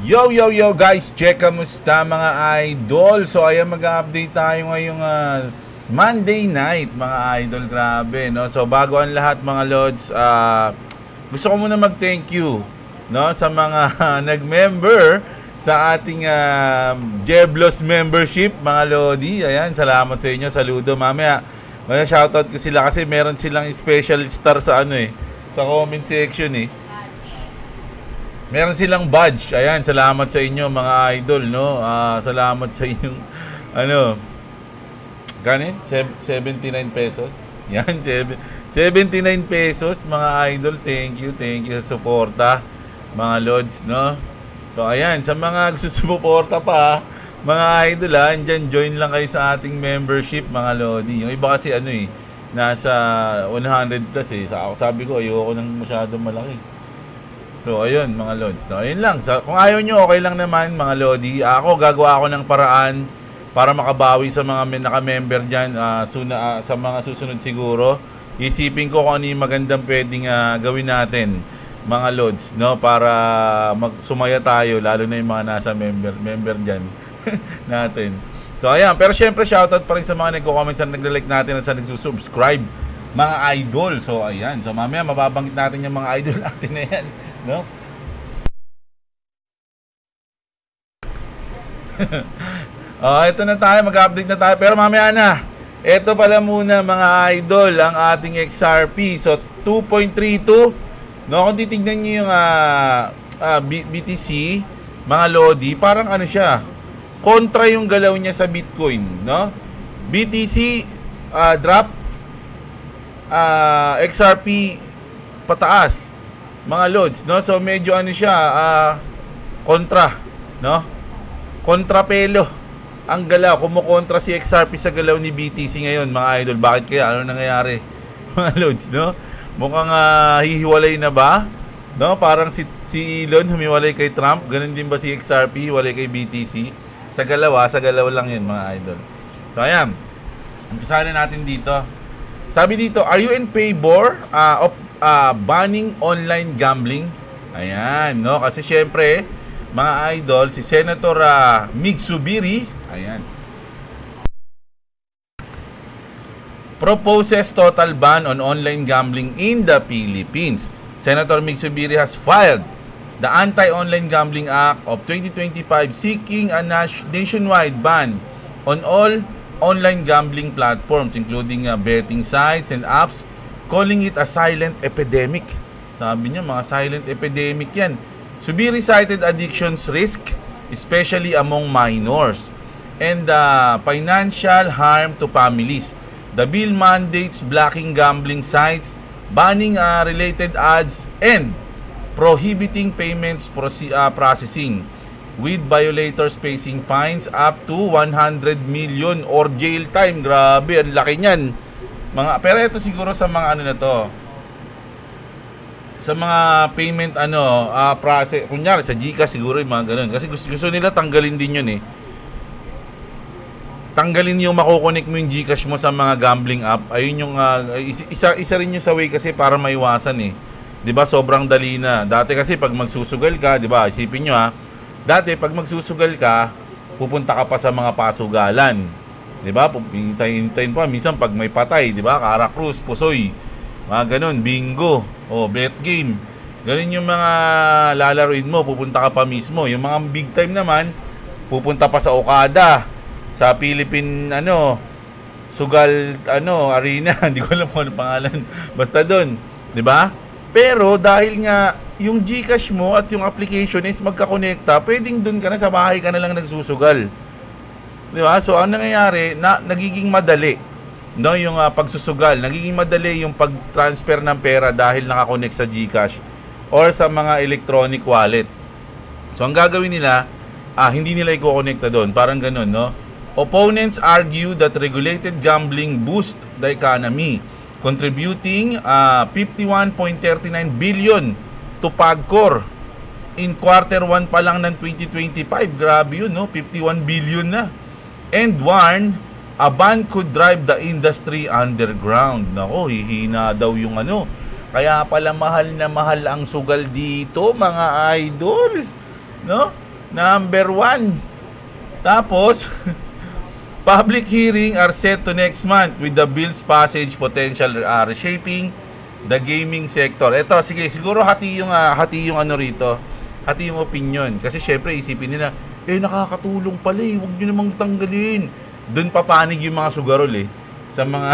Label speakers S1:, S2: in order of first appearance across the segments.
S1: Yo, yo, yo guys! Check, kamusta mga idol? So ayan, mag-update tayo ngayong Monday night mga idol. Grabe, no? So bago ang lahat mga lods, gusto ko muna mag-thank you, no, sa mga nag-member sa ating Jeblos membership mga lodi. Ayan, salamat sa inyo, saludo. Mamaya shoutout ko sila kasi meron silang special star sa sa comment section Meron silang badge. Ayan, salamat sa inyo mga idol, no? Salamat sa inyong ganit 79 pesos. Yan, 79 pesos mga idol. Thank you sa suporta mga lods, no? So ayan, sa mga susuporta pa mga idol, andyan, join lang kayo sa ating membership mga lodi. Yung iba kasi nasa 100 plus sabi ko ayoko nang masyadong malaki. So ayun mga lods, no? Ayun lang. Kung ayaw nyo, okay lang naman mga lodi. Ako gagawa ako ng paraan para makabawi sa mga naka-member dyan sa mga susunod siguro. Isipin ko kung ano yung magandang pwedeng gawin natin mga lods, no? Para sumaya tayo, lalo na yung mga nasa member dyan natin. So ayan, pero syempre shoutout pa rin sa mga nagko-comment, sa nagla-like natin at sa nagsusubscribe mga idol. So ayan, so mamaya mababanggit natin yung mga idol natin na yan, no? Ito na tayo, mag-update na tayo. Pero mamaya na. Ito pala muna mga idol, ang ating XRP. So 2.32. No, kung titignan niyo yung BTC, mga lodi, parang siya, kontra yung galaw niya sa Bitcoin, no? BTC drop, XRP pataas mga lods, no? So medyo siya, kontra, no? Kontrapelo ang galaw, kumukontra si XRP sa galaw ni BTC ngayon mga idol. Bakit kaya? Ano nangyayari mga lods, no? Mukhang hihiwalay na ba, no? Parang si Elon humiwalay kay Trump, ganun din ba si XRP hiwalay kay BTC? Sa galaw lang yun mga idol. So ayan, umpisahan na natin dito. Sabi dito, are you in favor of banning online gambling? Ayan, no? Kasi syempre, mga idol, si Senator Mig Zubiri, ayan, proposes total ban on online gambling in the Philippines. Senator Mig Zubiri has filed the Anti-Online Gambling Act of 2025 seeking a nationwide ban on all online gambling platforms including betting sites and apps, calling it a silent epidemic. Sabi niya, mga silent epidemic yan. Zubiri cited addictions risk, especially among minors, and financial harm to families. The bill mandates blocking gambling sites, banning related ads, and prohibiting payments processing, with violators facing fines up to 100 million or jail time. Grabe, ang laki niyan. Pero ito siguro sa mga na to, sa mga payment process, kunyari sa GCash siguro yung mga ganun. Kasi gusto nila tanggalin din yun Tanggalin yung makukonek mo yung GCash mo sa mga gambling app. Ayun yung isa rin yung sa way kasi para maiwasan 'Di ba? Sobrang dali na. Dati kasi pag magsusugal ka, 'di ba? Isipin niyo dati pag magsusugal ka, pupunta ka pa sa mga pasugalan. 'Di ba? Hintayin pa minsan pag may patay, 'di ba? Cara Cruz, Pusoy. Mga ganun, bingo, bet game. Ganun yung mga lalaruin mo, pupunta ka pa mismo. Yung mga big time naman, pupunta pa sa Okada, sa Philippine Sugal Arena, hindi ko alam kung ano pangalan. Basta doon, 'di ba? Pero dahil nga yung GCash mo at yung application is magkakonekta, pwedeng doon ka na sa bahay ka na lang nagsusugal. 'Di ba? So ang nangyayari, nagiging madali, no, yung pagsusugal. Nagiging madali yung pag-transfer ng pera dahil nakakonect sa GCash or sa mga electronic wallet. So ang gagawin nila, hindi nila i-connecta doon. Parang ganun, no? Opponents argue that regulated gambling boost the economy, contributing 51.39 billion to PAGCOR in quarter 1 pa lang ng 2025. Grabe yun, no? 51 billion na. And warn, a ban could drive the industry underground. Nako, hihina daw yung Kaya pala mahal na mahal ang sugal dito, mga idol. No? Number 1. Tapos, public hearing are set to next month with the bill's passage potential reshaping the gaming sector. Ito, sige, siguro hati yung ano rito. Hati yung opinion. Kasi syempre, isipin nila, nakakatulong pala eh. Huwag nyo namang tanggalin. Doon papanig yung mga sugarol eh. Sa mga,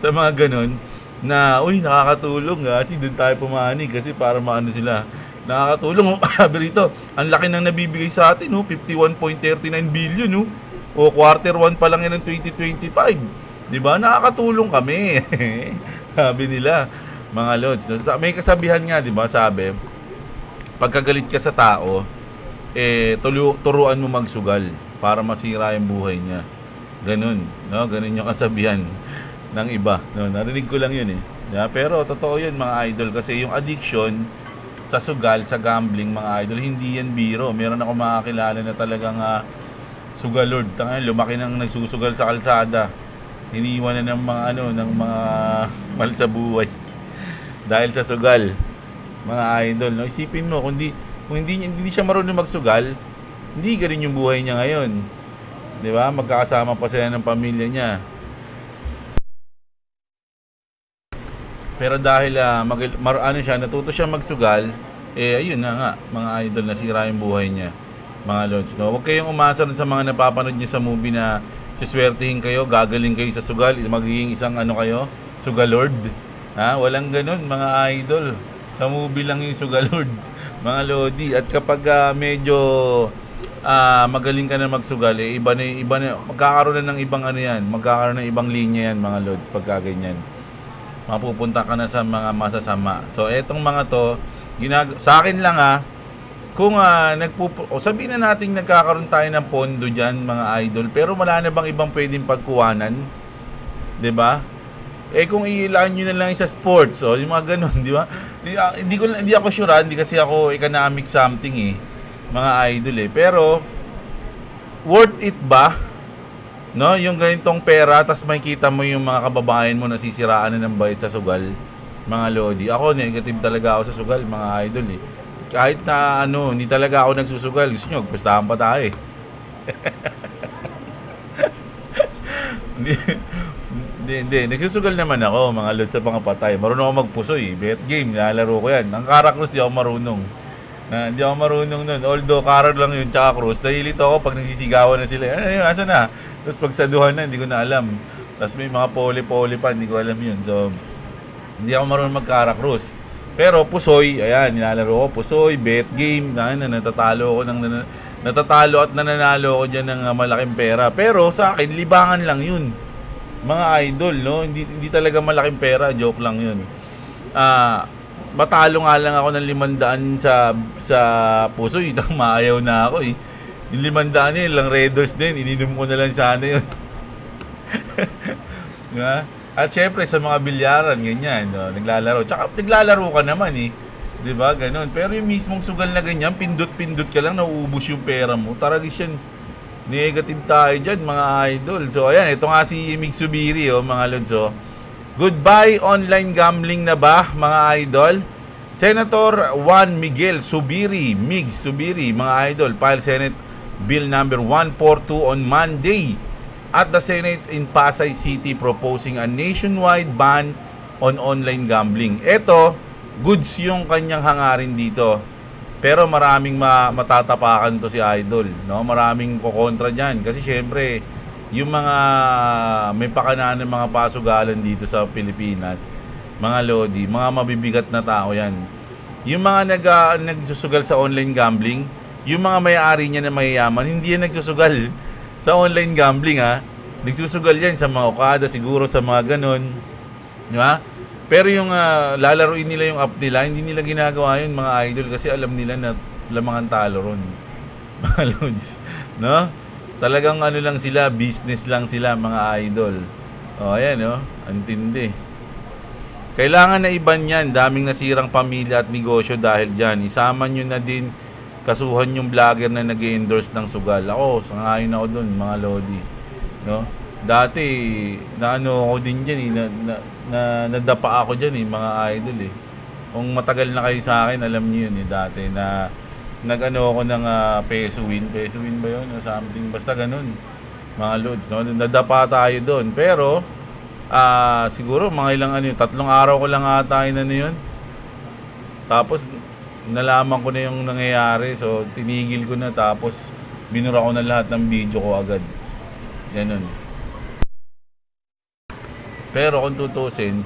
S1: sa mga ganun. Na, nakakatulong kasi doon tayo pumanig. Kasi para maano sila. Nakakatulong. Sabi rito, ang laki nang nabibigay sa atin, 51.39 billion, o quarter 1 pa lang yan ng 2025. Diba? Nakakatulong kami. Sabi nila, mga lods. May kasabihan nga, diba? Sabi, pagkagalit ka sa tao, turuan mo magsugal para masira yung buhay niya. Ganun, no? Ganun yung kasabihan ng iba. No? Narinig ko lang yun eh. Yeah, pero totoo yun mga idol kasi yung addiction sa sugal, sa gambling mga idol, hindi yan biro. Meron ako makakilala na talagang sugalord. Lumaki nang nagsusugal sa kalsada. Iniwan na ng mga ng mga mahal sa buhay dahil sa sugal. Mga idol, no? Isipin mo, kung hindi siya marunong magsugal, hindi ganun yung buhay niya ngayon. 'Di ba? Magkakasama pa sila ng pamilya niya. Pero dahil natuto siya magsugal, ayun na nga, mga idol, nasira yung buhay niya. Mga lods, no? Huwag kayong umasa sa mga napapanood niyo sa movie na siswertihin kayo, gagaling kayo sa sugal, magiging isang kayo, sugalord. Walang ganun, mga idol. Sa movie lang yung sugalord, mga lodi. At kapag medyo magaling ka na magsugal, iba na, magkakaroon na ng ibang magkakaroon ng ibang linya yan, mga lods, pagka ganyan. Mapupunta ka na sa mga masasama. So, etong mga to, sa akin lang kung sabihin na natin nagkakaroon tayo ng pondo dyan, mga idol, pero wala na bang ibang pwedeng pagkuhanan? 'Di ba? Kung iilaan nyo na lang sa sports, yung mga ganun, di ba? Hindi ako sure, hindi kasi ako economic something mga idol Pero, worth it ba? No? Yung ganitong pera, tas makikita mo yung mga kababayan mo nasisiraan na ng bait sa sugal, mga lodi. Ako, negative talaga ako sa sugal, mga idol Kahit na hindi talaga ako nagsusugal. Gusto nyo, pustahan pa tayo Hindi. Nagsusugal naman ako, mga lods, sa mga patay. Marunong ako magpusoy. Bet game, nilalaro ko yan. Ang Caracross, di ako marunong. Hindi ako marunong nun. Although, Carol lang yun, tsaka Cross. Nahilito ako pag nagsisigawan na sila. Asa na? Tapos pagsaduhan na, hindi ko na alam. Tapos may mga poli-poli pa, hindi ko alam yun. So, hindi ako marunong mag-Caracross. Pero pusoy, ayan, nilalaro ko. Pusoy, bet game, natatalo at nananalo ako dyan ng malaking pera. Pero sa akin, libangan lang yun. Mga idol, no? Hindi talaga malaking pera, joke lang 'yun. Matalo nga lang ako ng 500 sa pusoy, maayaw na ako Yung 500 lang Raiders din, ininom ko na lang sana 'yun. At syempre sa mga bilyaran ganyan, no? Naglalaro. Tsaka naglalaro ka naman 'di ba? Ganun. Pero yung mismong sugal na ganyan, pindot-pindot ka lang, nauubos yung pera mo. Taragis yan. Negative tayo dyan, mga idol. So, ayan, ito nga si Mig Subiri, mga lods. Goodbye online gambling na ba, mga idol? Senator Juan Miguel Subiri, Mig Subiri, mga idol, file Senate Bill number 142 on Monday at the Senate in Pasay City proposing a nationwide ban on online gambling. Ito, goods yung kanyang hangarin dito. Pero maraming matatapakan to si Idol, no? Maraming kokontra diyan kasi syempre yung mga may pakanaan ng mga pasugalan dito sa Pilipinas, mga lodi, mga mabibigat na tao 'yan. Yung mga nagsusugal sa online gambling, yung mga may-ari niya na mayayaman, hindi yan nagsusugal sa online gambling Nagsusugal yan sa mga Okada, siguro sa mga ganon. Di ba? Pero yung lalaruin nila yung app nila, hindi nila ginagawa yun, mga idol, kasi alam nila na lamangan talo ron. Mga lods, no? Talagang lang sila, business lang sila, mga idol. Ayan, antindi. Kailangan na iban yan, daming nasirang pamilya at negosyo dahil dyan. Isama nyo na din, kasuhan yung vlogger na nag-endorse ng sugal. Ako, sangayon ako dun, mga lodi. No? Dati, ako din dyan, nadapa ako dyan, mga idol. Kung matagal na kayo sa akin, alam niyo yun, dati, na nag-ano ako ng peso win ba yun o something, basta ganun mga loads, no? Nadapa tayo doon, pero siguro mga ilang 3 araw ko lang ata yun, yun. Tapos nalaman ko na yung nangyayari, so tinigil ko na, tapos binura ko na lahat ng video ko agad, ganun. Pero kung tutusin,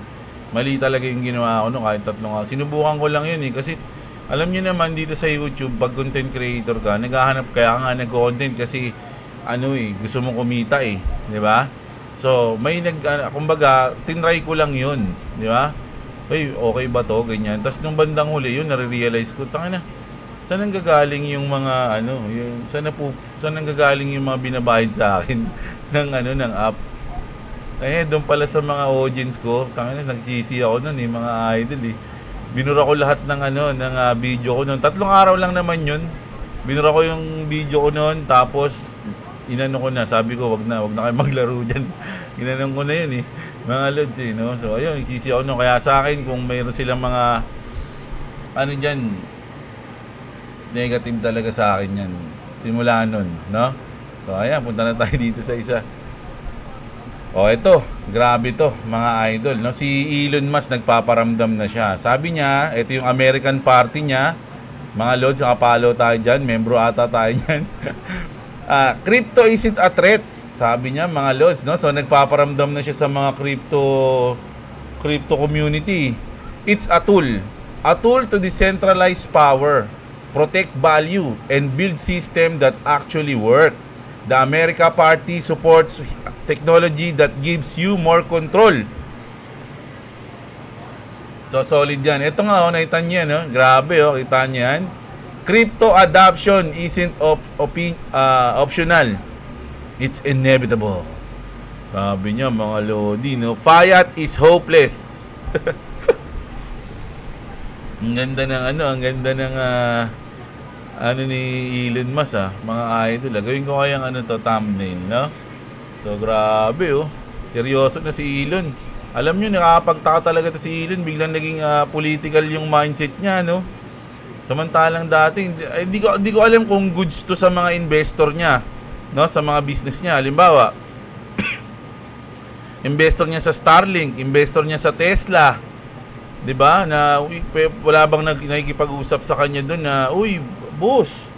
S1: mali talaga yung ginawa ko no, kahit 3 araw. Sinubukan ko lang yun kasi alam niyo naman dito sa YouTube, pag content creator ka, naghahanap, kaya nga nag-content kasi gusto mong kumita di ba? So, may kumbaga, tinry ko lang yun, di ba? Okay ba to, ganyan. Tapos nung bandang huli yun, nare-realize ko, tangina, saan nanggagaling yung mga saan nanggagaling yung mga binabayad sa akin ng app? Doon pala sa mga audience ko, tangina, nagsisi ako nun mga idol Binura ko lahat ng video ko noon. 3 araw lang naman yun. Binura ko yung video ko noon, tapos inano ko na, sabi ko wag na kayo maglaro diyan. Ginanong ko na yun mga lods no. So ayun, nagsisi ako noon. Kaya sa akin, kung mayroon silang mga diyan, negative talaga sa akin yan. Simula noon, no? So ayan, punta na tayo dito sa isa. Ito, grabe to mga idol, no? Si Elon Musk nagpaparamdam na siya. Sabi niya, ito yung American Party niya. Mga lods, nakapalo tayo dyan, membro ata tayo dyan. Crypto isn't a threat, sabi niya mga lods, no? So nagpaparamdam na siya sa mga crypto community. It's a tool to decentralize power, protect value, and build system that actually work. The America Party supports technology that gives you more control. So solid yan. Ito nga nakita niyo no? Grabe kita niyo yan. Crypto adoption isn't optional. It's inevitable. Sabi niya mga lodi, no? Fiat is hopeless. Ang ganda ng ni Elon Musk mga idol. Gawin ko kayang thumbnail, no? So grabe seryoso na si Elon. Alam niyo, nakakapagtaka talaga si Elon, biglang naging political yung mindset niya, no? Samantalang dati hindi ko alam kung goods to sa mga investor niya, no, sa mga business niya. Halimbawa, investor niya sa Starlink, investor niya sa Tesla, 'di ba? Na wala bang nakikipag-usap sa kanya doon na, "Uy, boss,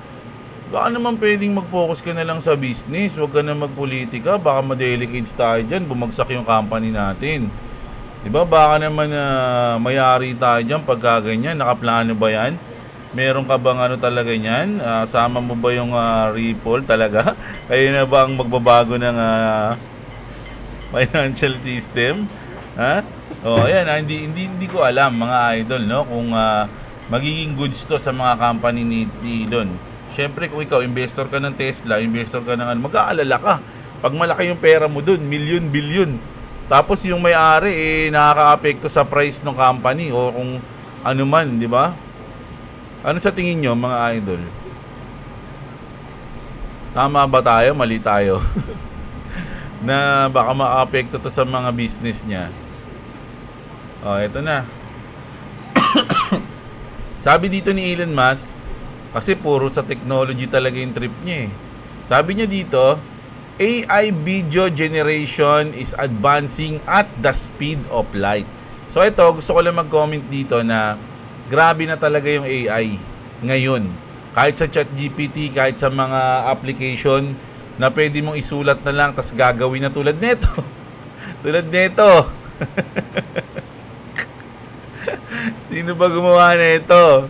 S1: baka naman pwedeng mag-focus ka na lang sa business, huwag ka na magpolitika, baka ma-delicates tayo dyan, bumagsak yung company natin." Diba? Baka naman mayari tayo dyan pagka ganyan, nakaplano ba yan? Meron ka bang talaga yan? Sama mo ba yung Ripple talaga? Kayo na ba ang magbabago ng financial system? Ha? Ayan, hindi ko alam mga idol, no, kung magiging goods to sa mga company ni Elon. Siyempre, kung ikaw, investor ka ng Tesla, investor ka ng mag-aalala ka. Pag malaki yung pera mo dun, milyon, bilyon. Tapos yung may-ari, nakaka-apekto sa price ng company o kung ano man, di ba? Ano sa tingin nyo, mga idol? Tama ba tayo? Mali tayo? Na baka ma-apekto to sa mga business niya. Ito na. Sabi dito ni Elon Musk, kasi puro sa technology talaga yung trip niya Sabi niya dito, AI video generation is advancing at the speed of light. So ito, gusto ko lang mag-comment dito na grabe na talaga yung AI ngayon. Kahit sa ChatGPT, kahit sa mga application na pwede mong isulat na lang tas gagawin na tulad nito. Tulad nito. Sino ba gumawa na ito?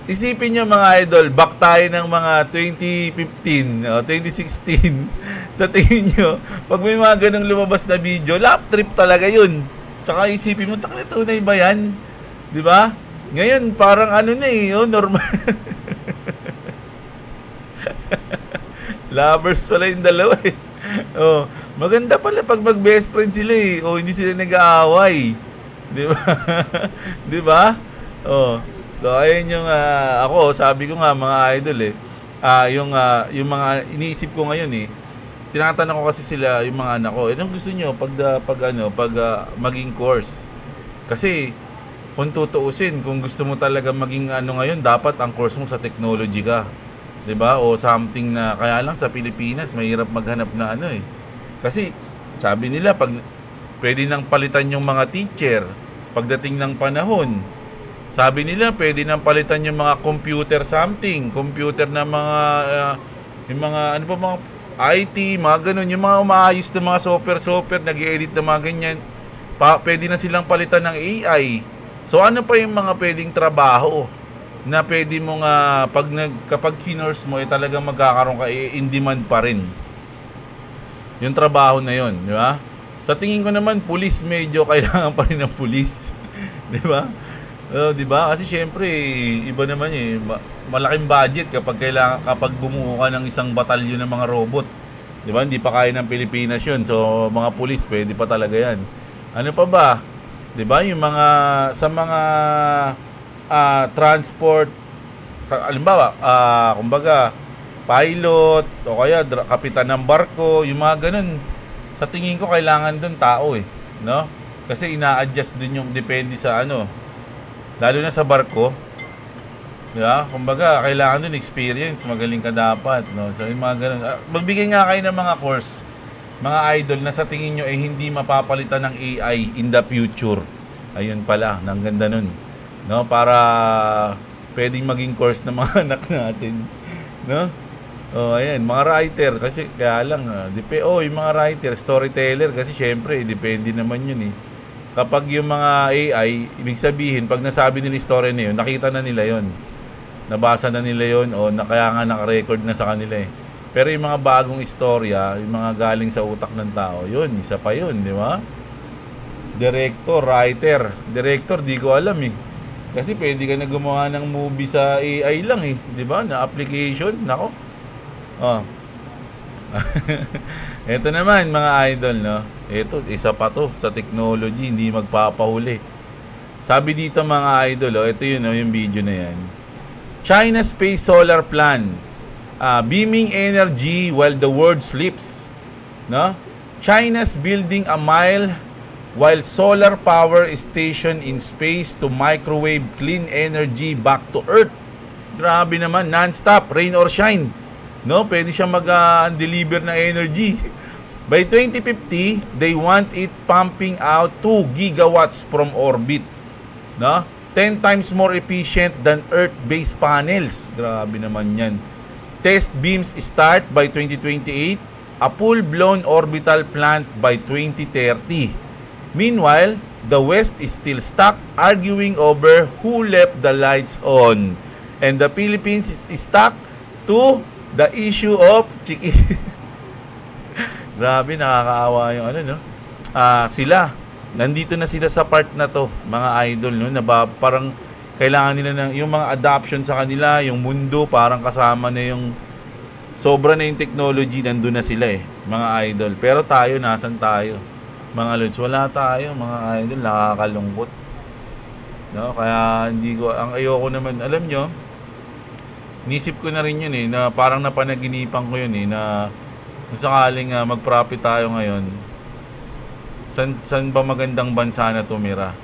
S1: Isipin nyo mga idol, back tayo ng mga 2015 o 2016. Sa tingin nyo, pag may mga ganong lumabas na video, lap trip talaga yun. Tsaka isipin mo, tunay ba yan? Diba? Ngayon, parang normal. Lovers pala yung dalawa maganda pala pag mag-best friend sila hindi sila nag-aaway. Diba? Diba? So ayun yung ako, sabi ko nga mga idol yung mga iniisip ko ngayon tinatanong ko kasi sila yung mga anak ko, anong gusto niyo pag maging course? Kasi kung tutuusin, kung gusto mo talaga maging ano ngayon, dapat ang course mo sa technology ka. 'Di ba? O something na kaya lang sa Pilipinas mahirap maghanap na ano eh. Kasi sabi nila pag pwede nang palitan yung mga teacher pagdating ng panahon. Sabi nila pwede nang palitan yung mga computer something, computer na mga yung mga ano pa mga IT, mga ganun, yung mga umaayos na mga software, nag-i-edit na mga ganyan. Pwede na silang palitan ng AI. So ano pa yung mga pwedeng trabaho na pwede mo nga kapag kinurse mo talagang magkakaroon ka in demand pa rin yung trabaho na yon, di ba? Sa tingin ko naman police medyo kailangan pa rin ng police. Di ba? Di ba? Kasi syempre iba naman malaking budget kapag bumuo ka ng isang batalyon ng mga robot. Di ba? Hindi pa kaya ng Pilipinas yun. So mga police pwede pa talaga yan. Ano pa ba? 'Di ba? Yung mga sa mga transport halimbawa, kumbaga pilot o kaya kapitan ng barko, yung mga ganun. Sa tingin ko kailangan doon tao no? Kasi ina-adjust din yung depende sa ano. Lalo na sa barko. 'Di ba? Kumbaga kailangan doon experience, magaling ka dapat, no? So yung mga ganun. Magbigay nga kayo ng mga course, mga idol na sa tingin nyo hindi mapapalitan ng AI in the future. Ayun pala, ang ganda nun. No, para pwedeng maging course ng mga anak natin. No? Ayan, mga writer kasi kaya lang yung mga writer, storyteller kasi syempre depende naman yun Kapag yung mga AI, ibig sabihin pag nasabi nila yung story na yun, nakita na nila yun. Nabasa na nila yun o kaya nga naka-record na sa kanila Pero yung mga bagong istorya, yung mga galing sa utak ng tao, yun, isa pa yun, di ba? Director, writer. Director, di ko alam Kasi pwede ka na gumawa ng movie sa AI lang di ba? Na application, nako. Ito naman mga idol, no? Ito, isa pa to sa technology, hindi magpapahuli. Sabi dito mga idol, ito yun, yung video na yan. China Space Solar Plan. Beaming energy while the world sleeps. No? China's building a mile while solar power station in space to microwave clean energy back to Earth. Grabe naman, non-stop, rain or shine. No, pwede siya mag-deliver ng energy. By 2050, they want it pumping out 2 gigawatts from orbit. No? 10 times more efficient than Earth-based panels. Grabe naman yan. Test beams start by 2028, a full-blown orbital plant by 2030. Meanwhile, the West is still stuck arguing over who left the lights on. And the Philippines is stuck to the issue of Grabe, nakakaawa yung no? Sila, nandito na sila sa part na to, mga idol, no? Na parang kailangan nila ng yung mga adoption sa kanila, yung mundo parang kasama na yung sobra na yung technology, nandun na sila mga idol. Pero tayo, nasan tayo? Mga lods, wala tayo, mga idol, nakakalungkot. No, kaya hindi ko, ang ayoko naman, alam nyo, nisip ko na rin yun na parang napanaginipan ko yun na sakaling mag-profit tayo ngayon, saan ba magandang bansa na tumira?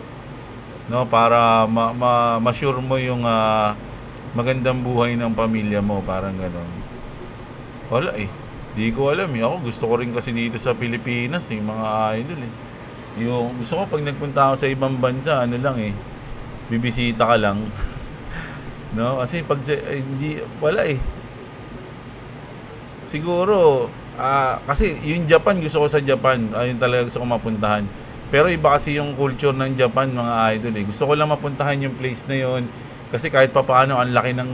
S1: No, para ma-sure mo yung magandang buhay ng pamilya mo, parang gano'n. Wala di ko alam Ako gusto ko rin kasi dito sa Pilipinas yung mga idol Yung gusto ko pag nagpunta ako sa ibang bansa, ano lang bibisita ka lang. No, kasi pag hindi wala siguro kasi yung Japan, gusto ko sa Japan, ayun talaga gusto ko mapuntahan. Pero iba kasi yung culture ng Japan, mga idol Gusto ko lang mapuntahan yung place na yun kasi kahit papaano ang laki ng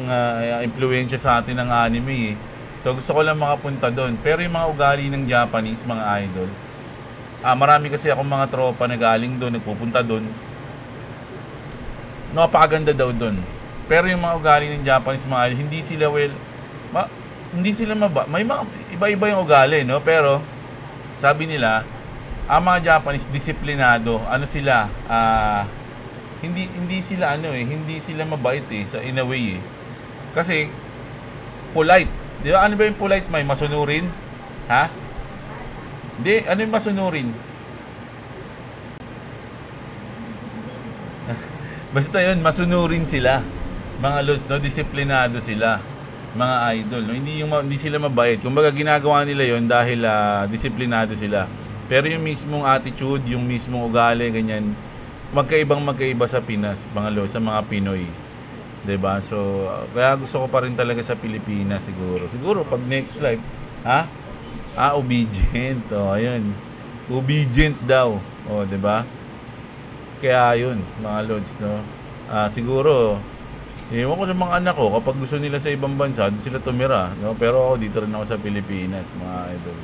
S1: impluwensya sa atin ng anime So gusto ko lang makapunta doon. Pero yung mga ugali ng Japanese, mga idol, marami kasi akong mga tropa na galing doon, nagpupunta doon. Napakaganda daw doon. Pero yung mga ugali ng Japanese, mga idol, hindi sila hindi sila may mga iba-iba yung ugali, no? Pero sabi nila, ang mga Japanese disiplinado, sila, hindi sila hindi sila mabait sa in a way Kasi polite. Di ba? Ano ba yung polite, may masunurin? Ha? Hindi, ano yung masunurin? Basta yun, masunurin sila. Mga lods, no? Disiplinado sila. Mga idol, no? Hindi sila mabait. Kumbaga ginagawa nila yon dahil disiplinado sila. Pero yung mismong attitude, yung mismong ugali, ganyan, magkaiba sa Pinas, mga lods, sa mga Pinoy. 'Di ba? So, kaya gusto ko pa rin talaga sa Pilipinas siguro. Siguro pag next life, ha? Obedient. Ayun. Obedient daw. 'di ba? Kaya yun, mga lods, no? Siguro, ewan ko ng mga anak ko, kapag gusto nila sa ibang bansa, doon sila tumira, no? Pero ako, dito rin ako sa Pilipinas, mga idol.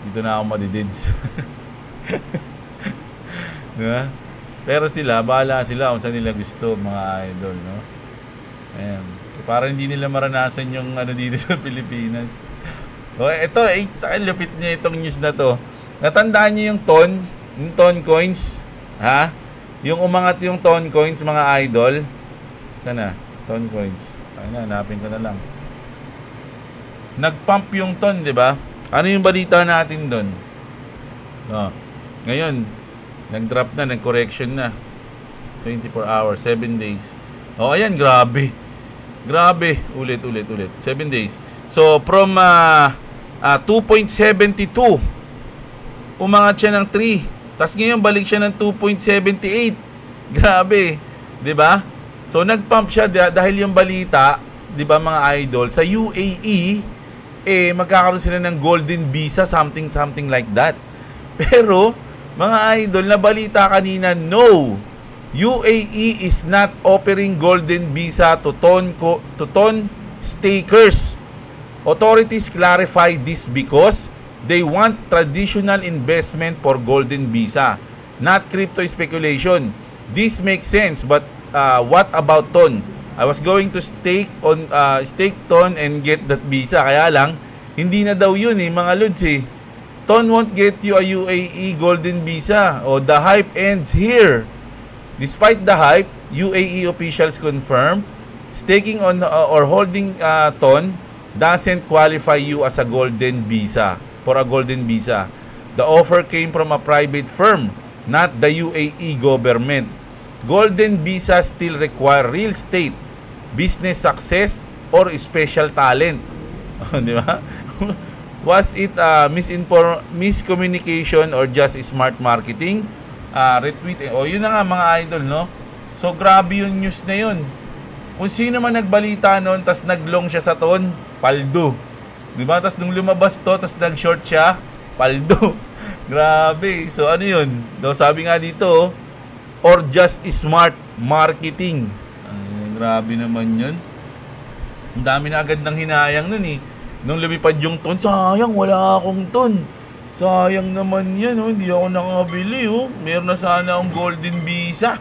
S1: Dito na ako madidids. Diba? Pero sila, bahala sila kung saan nila gusto, mga idol, no? Ayan. Para hindi nila maranasan yung dito sa Pilipinas. Ito, lupit niya itong news na to. Natandaan niyo yung ton coins? Ha? Yung umangat yung ton coins, mga idol. Sana? Ton coins. Ayun na, hanapin ko na lang. Nag-pump yung ton, di ba? Ano yung balita natin doon? Ngayon, nag-drop na, nag-correction na. 24 hours, 7 days. Ayan, grabe. Grabe. Ulit. 7 days. So, from 2.72, umangat siya ng 3. Tapos ngayon balik siya ng 2.78. Grabe, 'di ba? So nag-pump siya dahil yung balita, 'di ba mga idol, sa UAE magkakaroon sila ng golden visa, something like that. Pero mga idol, na balita kanina, no. UAE is not offering golden visa to ton stakers. Authorities clarify this because they want traditional investment for golden visa, not crypto speculation. This makes sense, but what about ton? I was going to stake ton and get that visa. Kaya lang, hindi na daw yun mga lods Ton won't get you a UAE golden visa. The hype ends here. Despite the hype, UAE officials confirm staking on or holding ton doesn't qualify you as a golden visa. For a golden visa. The offer came from a private firm, not the UAE government. Golden visa still require real estate, business success, or special talent. Di ba? Was it miscommunication or just smart marketing? Retweet. Yun na nga mga idol, no? So grabe yung news na yun. Kung sino man nagbalita noon, tas naglong siya sa ton, paldo. Diba? Tapos nung lumabas to, tapos nag-short siya, paldo. Grabe. So ano yun? Sabi nga dito, or just smart marketing. Grabe naman yun. Ang dami na agad ng hinayang nun Nung lumipad yung ton, sayang, wala akong ton. Sayang naman yan, hindi ako nakabili. Meron na sana akong golden visa.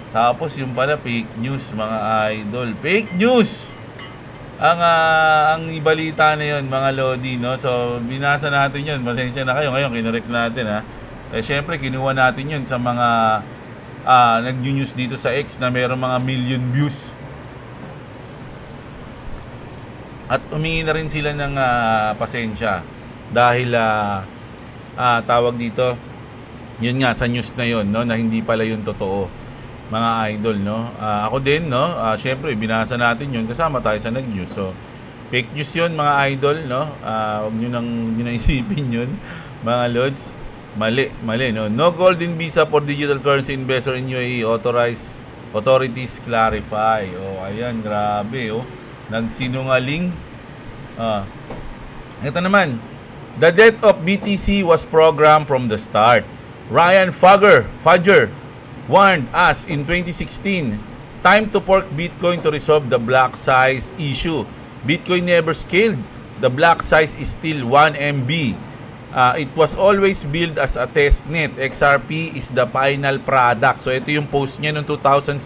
S1: Tapos yung pala, fake news, mga idol. Fake news! Ang ibalita na yun, mga lodi, no? So, binasa natin yun. Pasensya na kayo. Ngayon, kinorek natin, ha? Syempre, kinuha natin yun sa mga nag-news dito sa X na mayroong mga million views. At humingi na rin sila ng pasensya. Dahil, tawag dito, yun nga, sa news na yun, no? Na hindi pala yun totoo. Mga idol, no? Ako din, no? Syempre, binasa natin yun. Kasama tayo sa nag-news. So, fake news yun, mga idol, no? Huwag nyo nang isipin yun, mga lods. Mali, no? No golden visa for digital currency investor in UAE. Authorities clarify. Ayan, grabe, nagsinungaling. Ito naman. The death of BTC was programmed from the start. Ryan Fudger warned us in 2016, time to fork Bitcoin to resolve the block size issue. Bitcoin never scaled. The block size is still 1 MB. It was always built as a testnet. XRP is the final product. So ito yung post niya noong 2016.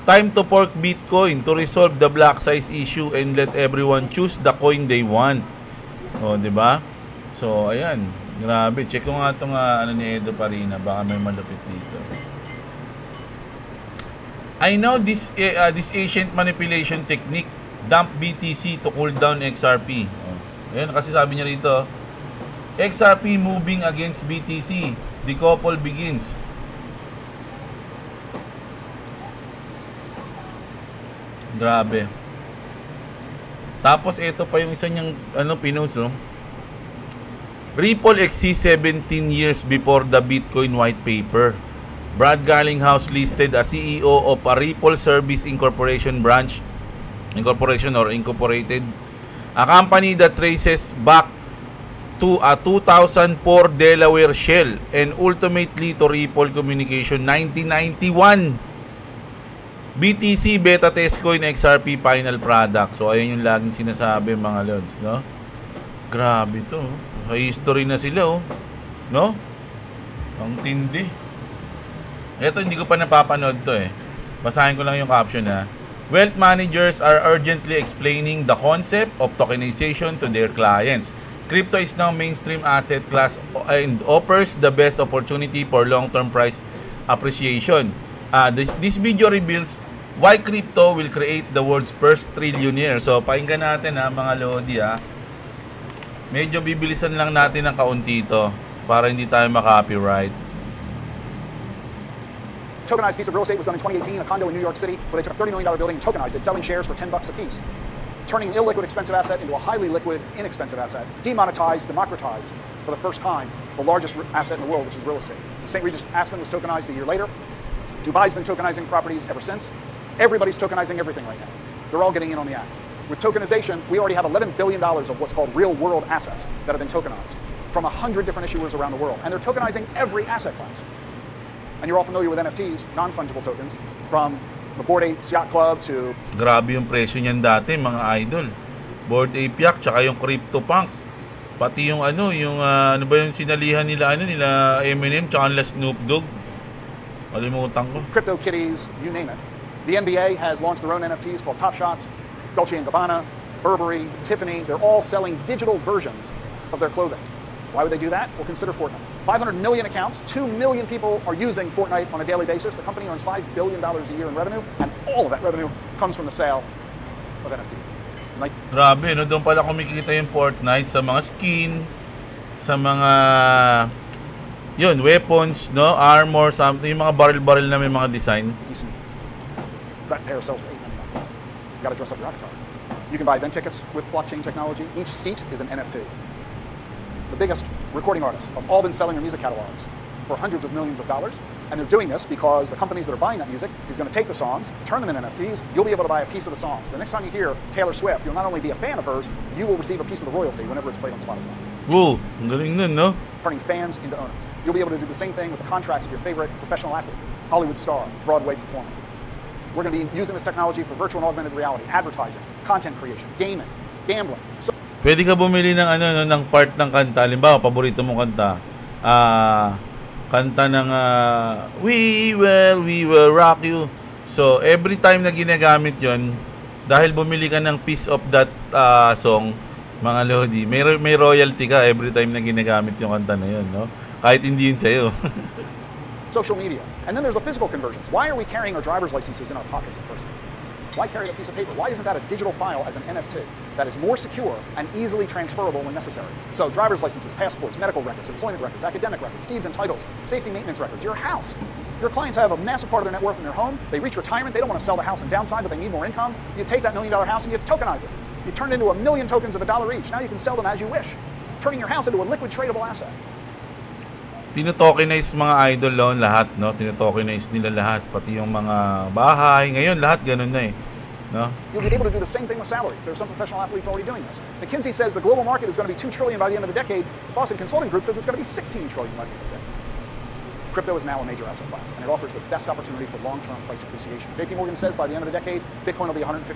S1: Time to fork Bitcoin to resolve the block size issue and let everyone choose the coin they want. Diba? So ayan. Grabe, check ko nga itong ni Edo Parina, baka may malupit dito. I know this ancient manipulation technique, dump BTC to cool down XRP. Ayun, kasi sabi niya rito, XRP moving against BTC, decouple begins. Grabe. Tapos ito pa yung isa niyang pinost, no? Ripple exceeds 17 years before the Bitcoin white paper. Brad Garlinghouse listed as CEO of a Ripple Service Incorporated, a company that traces back to a 2004 Delaware shell and ultimately to Ripple Communication 1991. BTC Beta Test Coin XRP Final Product. So ayun yung laging sinasabi mga lods, no? Grabe to. Sa history na sila, no? Ang tindi. Ito hindi ko pa napapanood to eh. Basahin ko lang yung caption ha. Wealth managers are urgently explaining the concept of tokenization to their clients. Crypto is now mainstream asset class and offers the best opportunity for long-term price appreciation. This video reveals why crypto will create the world's first trillionaire. So, pakinggan natin ha, mga lodi ha. Medyo bibilisan lang natin ng kaunti ito para hindi tayo maka-copyright.
S2: Tokenized piece of real estate was done in 2018, a condo in New York City, where they took a $30 million building and tokenized it, selling shares for $10 a piece, turning an illiquid expensive asset into a highly liquid, inexpensive asset, demonetized, democratized for the first time the largest asset in the world, which is real estate. The St. Regis Aspen was tokenized a year later. Dubai's been tokenizing properties ever since. Everybody's tokenizing everything right now. They're all getting in on the act. With tokenization, we already have $11 billion of what's called real-world assets that have been tokenized from 100 different issuers around the world. And they're tokenizing every asset class. And you're all familiar with NFTs, non-fungible tokens, from the Bored Ape Yacht Club to...
S1: Grabe yung presyo niyan dati, mga idol. Bored Ape Yacht, tsaka yung CryptoPunk. Pati yung ano ba yung sinalihan nila, nila Eminem, tsaka nila Snoop Dogg. Malimutan ko.
S2: Crypto Kitties, you name it. The NBA has launched their own NFTs called Top Shots. Dolce & Gabbana, Burberry, Tiffany, they're all selling digital versions of their clothing. Why would they do that? Well, consider Fortnite. 500 million accounts, 2 million people are using Fortnite on a daily basis. The company earns $5 billion a year in revenue, and all of that revenue comes from the sale of NFTs. Like,
S1: grabe, no? Doon pala kumikita yung Fortnite sa mga skin, sa mga weapons, no? Armor, something, yung mga barrel-barrel na may mga design.
S2: That pair sells for $8.99. You gotta dress up your avatar. You can buy event tickets with blockchain technology. Each seat is an NFT. The biggest recording artists have all been selling their music catalogs for hundreds of millions of dollars. And they're doing this because the companies that are buying that music is going to take the songs, turn them into NFTs. You'll be able to buy a piece of the songs. The next time you hear Taylor Swift, you'll not only be a fan of hers, you will receive a piece of the royalty whenever it's played on Spotify.
S1: Whoa, ang galing nun, no?
S2: Turning fans into owners. You'll be able to do the same thing with the contracts of your favorite professional athlete, Hollywood star, Broadway performer. We're going to be using this technology for virtual and augmented reality, advertising, content creation, gaming, gambling. So,
S1: pwede ka bumili ng ng part ng kanta. Halimbawa, paborito mong kanta. Kanta ng We Will Rock You. So, every time na ginagamit 'yon, dahil bumili ka ng piece of that song, mga lodi, may royalty ka every time na ginagamit yung kanta na 'yon, no? Kahit hindi yun sa'yo.
S2: social media. And then there's the physical conversions. Why are we carrying our driver's licenses in our pockets in person? Why carry that piece of paper? Why isn't that a digital file as an NFT that is more secure and easily transferable when necessary? So driver's licenses, passports, medical records, employment records, academic records, deeds and titles, safety maintenance records, your house. Your clients have a massive part of their net worth in their home. They reach retirement. They don't want to sell the house and downsize, but they need more income. You take that $1 million house and you tokenize it. You turn it into 1 million tokens of $1 each. Now you can sell them as you wish, turning your house into a liquid tradable asset.
S1: Tinotokenize mga idol loan lahat, no? Tinotokenize nila lahat, pati yung mga bahay. Ngayon lahat ganun na eh, no?
S2: You'll be able to do the same thing with salaries. There's some professional athletes already doing this. McKinsey says the global market is going to be $2 trillion by the end of the decade. Boston Consulting Group says it's going to be $16 trillion by the end of the decade. Crypto is now a major asset class, and it offers the best opportunity for long-term price appreciation. JP Morgan says by the end of the decade, Bitcoin will be 150,000.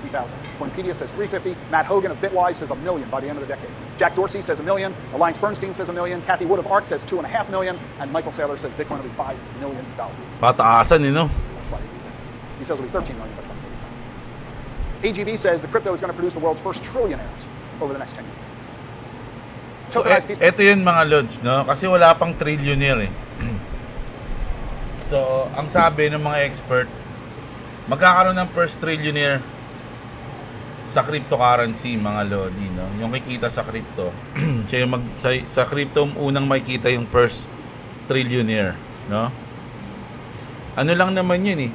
S2: Coinpedia says 350. Matt Hogan of Bitwise says 1 million by the end of the decade. Jack Dorsey says 1 million. Alliance Bernstein says 1 million. Kathy Wood of ARK says 2.5 million. And Michael Saylor says Bitcoin will be $5 million.
S1: Pataasan, no?
S2: That's why he says it'll be 13 million by 2035. AGB says the crypto is going to produce the world's first trillionaires over the next 10 years.
S1: So, eto yun mga lods, no? Kasi wala pang trillionaire eh. So, ang sabi ng mga expert, magkakaroon ng first trillionaire sa cryptocurrency, mga lodi, no? Yung kikita sa crypto. Siya yung sa crypto unang makikita yung first trillionaire, no? Ano lang naman yun eh.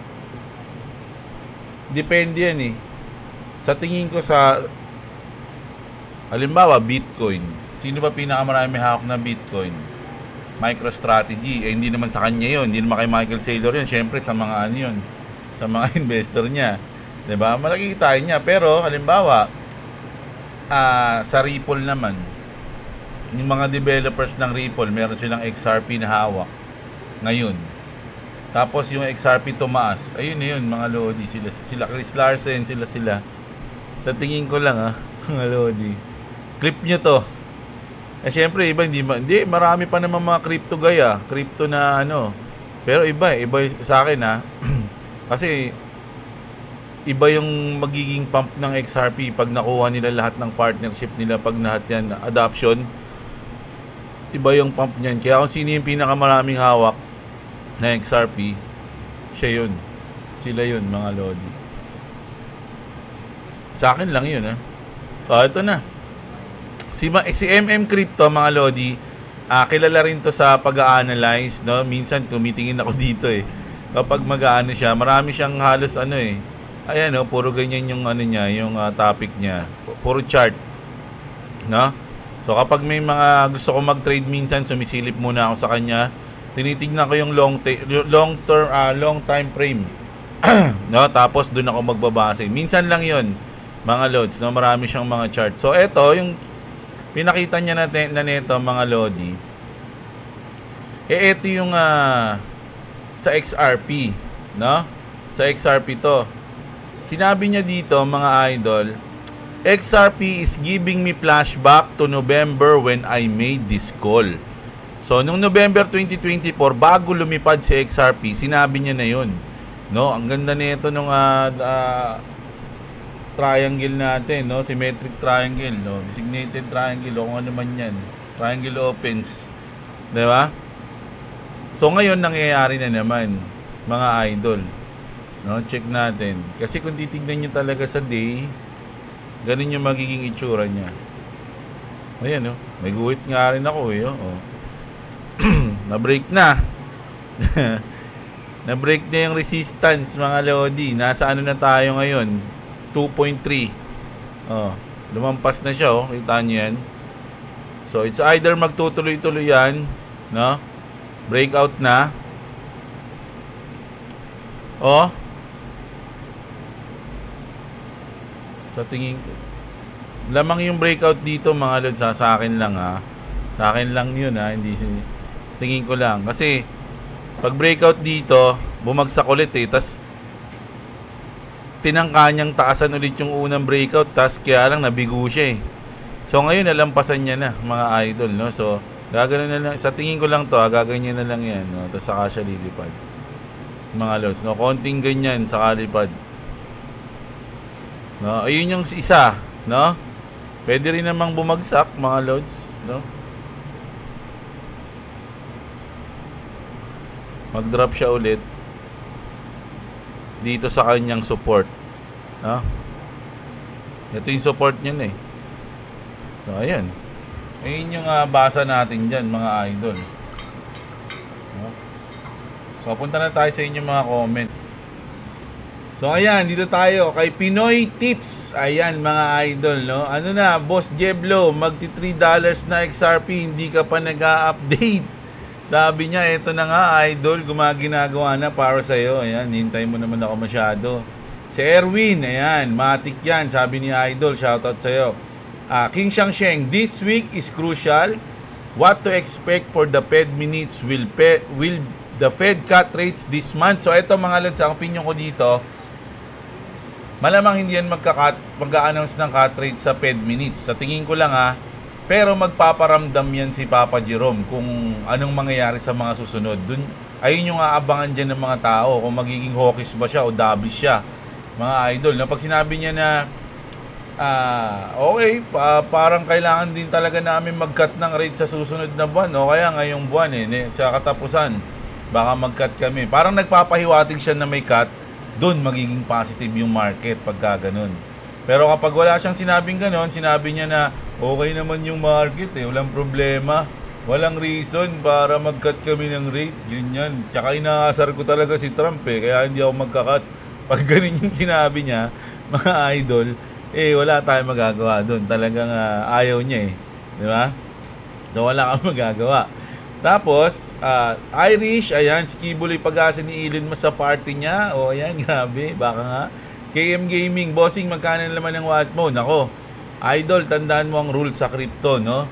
S1: Depende yan eh. Sa tingin ko halimbawa, Bitcoin. Sino ba pinakamarami hawak na Bitcoin? MicroStrategy. Hindi naman sa kanya yun. Hindi naman kay Michael Saylor yun. Siyempre, sa mga yun. Sa mga investor niya. Diba? Malaki tayo niya. Pero, halimbawa, sa Ripple naman, yung mga developers ng Ripple, meron silang XRP na hawak. Ngayon. Tapos, yung XRP tumaas. Ayun na yun, mga Lodi. Sila Chris Larsen, sila. Sa tingin ko lang, mga Lodi. Clip nyo to. Syempre, iba, hindi, marami pa naman mga crypto gaya. Crypto na Pero iba sa akin, Kasi, iba yung magiging pump ng XRP pag nakuha nila lahat ng partnership nila, pag lahat yan, adoption. Iba yung pump niyan. Kaya kung sino yung pinakamaraming hawak na XRP, siya yun. Sila yun, mga Lodi. Sa akin lang yun, ito na. Si MM Crypto, mga Lodi, kilala rin to sa pag-a-analyze, no? Minsan tumitingin ako dito kapag mag-aano siya, marami siyang halos ayan, puro ganyan yung niya, yung topic niya. Puro chart, no? So kapag may mga gusto ko mag-trade minsan, sumisilip muna ako sa kanya. Tinitingnan ko yung long time frame. No? Tapos doon ako magbabase. Minsan lang 'yon, mga lods, no? Marami siyang mga chart. So ito yung pinakita niya na nito, mga Lodi. Ito yung sa XRP, no? Sa XRP to. Sinabi niya dito, mga idol, XRP is giving me flashback to November when I made this call. So, nung November 2024, bago lumipad si XRP, sinabi niya na yun. No? Ang ganda nito nung triangle natin, no? Symmetric triangle, no? Designated triangle, o kung ano man yan. Triangle opens. Diba? So, ngayon, nangyayari na naman, mga idol. No? Check natin. Kasi kung titignan nyo talaga sa day, ganun yung magiging itsura niya. Ayan, no? May guhit nga rin ako, na-break na. Na-break na yung resistance, mga Lodi. Nasa na tayo ngayon? 2.3. Lumampas na siya, kita nyo yan. So, it's either magtutuloy-tuloy yan, no? Breakout na. Sa tingin ko, lamang yung breakout dito, mga Lord, sa akin lang, Sa akin lang yun, hindi tingin ko lang. Kasi, pag breakout dito, bumagsak ulit, tas tinangka niyang taasan ulit yung unang breakout, tas kaya lang nabigo siya So ngayon nalampasan niya na, mga idol, no? So gagawin na lang, sa tingin ko lang to, gagawin niya na lang yan, no? Tas saka siya lilipad, mga lods, no? Konting ganyan saka lipad, no? Ayun yung isa, no? Pwede rin namang bumagsak, mga lods, no? Mag-drop siya ulit dito sa kanyang support, no? Ito yung support niya So ayan, ayun yung basa natin dyan, mga idol, no? So punta na tayo sa inyong mga comment. So ayan, dito tayo kay Pinoy Tips. Ayan, mga idol, no? Ano na, Boss Jeblo, magti $3 na XRP, hindi ka pa nag-a-update. Sabi niya, eto na nga, idol, ginagawa na para sa'yo. Ayan, hintay mo naman ako masyado. Si Erwin, ayan, matik yan, sabi ni idol, shoutout sa'yo. King Shangsheng, this week is crucial. What to expect for the Fed minutes? Will the Fed cut rates this month? So, eto, mga lads, ang opinion ko dito, malamang hindi yan mag-a-announce ng cut rate sa Fed minutes. Sa tingin ko lang, pero magpaparamdam yan si Papa Jerome kung anong mangyayari sa mga susunod. Ayun yung aabangan dyan ng mga tao, kung magiging hawkish ba siya o dovish siya, mga idol. No? Pag sinabi niya na okay, parang kailangan din talaga namin mag-cut ng rate sa susunod na buwan, o kaya ngayong buwan sa katapusan baka mag-cut kami, parang nagpapahiwatig siya na may cut, doon magiging positive yung market pagka ganun. Pero kapag wala siyang sinabing gano'n, sinabi niya na okay naman yung market, walang problema, walang reason para mag-cut kami ng rate, ganyan. Tsaka inaasar ko talaga si Trump kaya hindi ako magka-cut. Pag ganun yung sinabi niya, mga idol, Wala tayong magagawa doon. Talagang ayaw niya eh. Di ba? So, wala kang magagawa. Tapos, Irish, ayan, si Kibuloy Pag-asa ni Elon Musk sa party niya. O, ayan, grabe. Baka nga. KM Gaming, bossing, magkano naman ng watt mo? Nako, idol, tandaan mo ang rule sa crypto, no?